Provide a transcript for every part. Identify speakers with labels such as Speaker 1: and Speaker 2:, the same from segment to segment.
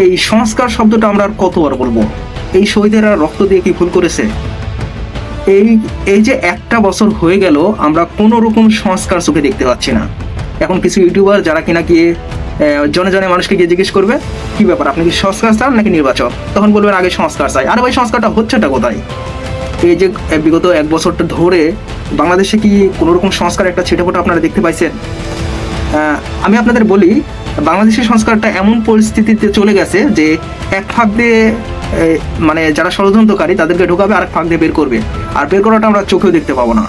Speaker 1: এই সংস্কার শব্দটা আমরা আর কতবার বলবো? এই শহীদেরা রক্ত দিয়ে কি ভুল করেছে? এই এই যে একটা বছর হয়ে গেল আমরা কোনো রকম সংস্কার চোখে দেখতে পাচ্ছি না। এখন কিছু ইউটিউবার যারা কিনা গিয়ে জনে জনে মানুষকে গিয়ে জিজ্ঞেস করবে কি ব্যাপার, আপনি কি সংস্কার চান নাকি নির্বাচন? তখন বলবেন আগে সংস্কার চাই। আরে ভাই, সংস্কারটা হচ্ছেটা কোথায়? এই যে বিগত এক বছরটা ধরে বাংলাদেশে কি কোনো রকম সংস্কার একটা ছিটেফোঁটা আপনারা দেখতে পাইছেন? আমি আপনাদের বলি, বাংলাদেশের সংস্কারটা এমন পরিস্থিতিতে চলে গেছে যে এক ফাঁক দিয়ে মানে যারা ষড়যন্ত্রকারী তাদেরকে ঢোকাবে, আরেক ফাঁক দিয়ে বের করবে, আর বের করাটা আমরা চোখেও দেখতে পাবো না।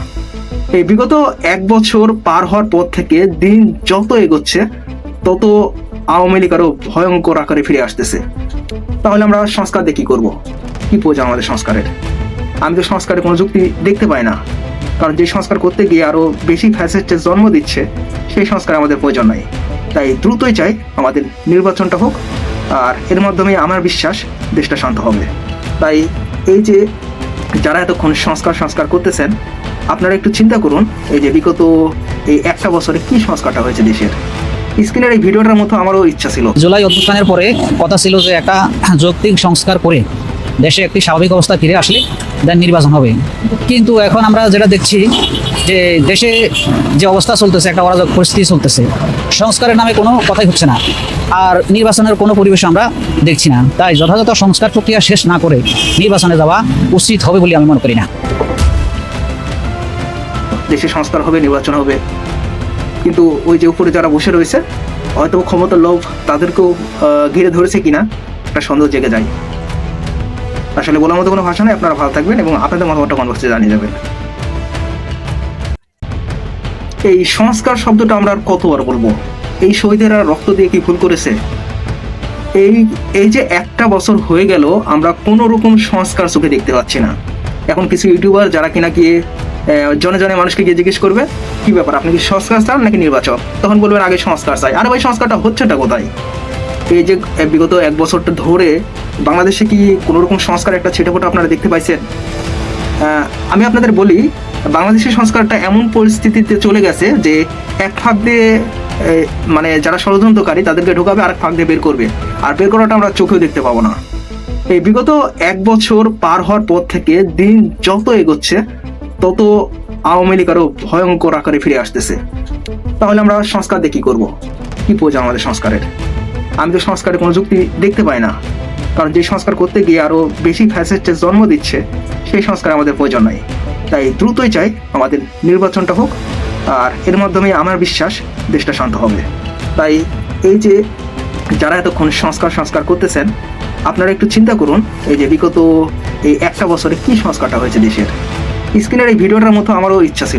Speaker 1: এই বিগত এক বছর পার হওয়ার পর থেকে দিন যত এগোচ্ছে তত আওয়ামী লীগ আরও ভয়ঙ্কর আকারে ফিরে আসতেছে। তাহলে আমরা সংস্কার দিয়ে কি করবো? কি প্রয়োজন আমাদের সংস্কারের? আমি তো সংস্কারের কোনো যুক্তি দেখতে পাই না, কারণ যে সংস্কার করতে গিয়ে আরও বেশি ফ্যাসিস্টের জন্ম দিচ্ছে সেই সংস্কার আমাদের প্রয়োজন নাই। তাই দ্রুতই চাই আমাদের নির্বাচনটা হোক, আর এর মাধ্যমে আমার বিশ্বাস দেশটা শান্ত হবে। তাই এই যে যারা এতক্ষণ সংস্কার করতেছেন, আপনারা একটু চিন্তা করুন এই যে বিগত এই একটা বছরে কি সংস্কারটা হয়েছে দেশের। স্ক্রিনের এই ভিডিওটার মতো আমারও ইচ্ছা ছিল।
Speaker 2: জুলাই অভ্যুত্থানের পরে কথা ছিল যে একটা যৌক্তিক সংস্কার করে দেশে একটি স্বাভাবিক অবস্থা ফিরে আসলে দেন নির্বাচন হবে। কিন্তু এখন আমরা যেটা দেখছি যে দেশে যে অবস্থা চলতেছে, একটা অরাজক পরিস্থিতি চলতেছে, সংস্কারের নামে কোনো কথাই হচ্ছে না, আর নির্বাচনের কোনো পরিবেশ আমরা দেখছি না। তাই যথাযথ সংস্কার প্রক্রিয়া শেষ না করে নির্বাচনে যাওয়া উচিত হবে বলে আমি মনে করি না।
Speaker 1: দেশে সংস্কার হবে, নির্বাচন হবে, কিন্তু ওই যে উপরে যারা বসে রয়েছে হয়তো ক্ষমতার লোভ তাদেরকেও ঘিরে ধরেছে কিনা একটা সন্দেহ জেগে যায়। আসলে বলার মতো কোনো ভাষা নেই। আপনারা ভালো থাকবেন এবং আপনাদের মতামতটা কমেন্ট বক্সে জানিয়ে যাবেন। এই সংস্কার শব্দটা আমরা আর কতবার বলবো? এই শহীদেরা রক্ত দিয়ে কি ভুল করেছে? এই যে একটা বছর হয়ে গেল আমরা কোনো রকম সংস্কার চোখে দেখতে পাচ্ছি না। এখন কিছু ইউটিউবার যারা কিনা গিয়ে জনে জনে মানুষকে গিয়ে জিজ্ঞেস করবে কি ব্যাপার, আপনি কি সংস্কার চান নাকি নির্বাচন? তখন বলবেন আগে সংস্কার চাই। আরে ভাই, সংস্কারটা হচ্ছেটা কোথায়? এই যে বিগত এক বছরটা ধরে বাংলাদেশে কি কোনো রকম সংস্কার একটা ছিটেফোঁটা আপনারা দেখতে পাইছেন? আমি আপনাদের বলি, বাংলাদেশের সংস্কারটা এমন পরিস্থিতিতে চলে গেছে যে এক ফাঁক দিয়ে মানে যারা ষড়যন্ত্রকারী তাদেরকে ঢোকাবে, আরেক ফাঁক দিয়ে বের করবে, আর বের করাটা আমরা চোখেও দেখতে পাবো না। এই বিগত এক বছর পার হওয়ার পর থেকে দিন যত এগোচ্ছে তত আওয়ামী লীগ আরও ভয়ঙ্কর আকারে ফিরে আসতেছে। তাহলে আমরা সংস্কার দিয়ে কি করবো? কি প্রয়োজন আমাদের সংস্কারের? আমি তো সংস্কারের কোনো যুক্তি দেখতে পাই না, কারণ যে সংস্কার করতে গিয়ে আরও বেশি ফ্যাসিস্টের জন্ম দিচ্ছে সেই সংস্কার আমাদের প্রয়োজন নাই। তাই দ্রুতই চাই আমাদের নির্বাচনটা হোক, আর এর মাধ্যমে আমার বিশ্বাস দেশটা শান্ত হবে। তাই এই যে যারা এতক্ষণ সংস্কার করতেছেন, আপনারা একটু চিন্তা করুন এই যে বিগত এই একটা বছরে কি সংস্কারটা হয়েছে দেশের। স্ক্রিনের এই ভিডিওটার মতো আমারও ইচ্ছা ছিল।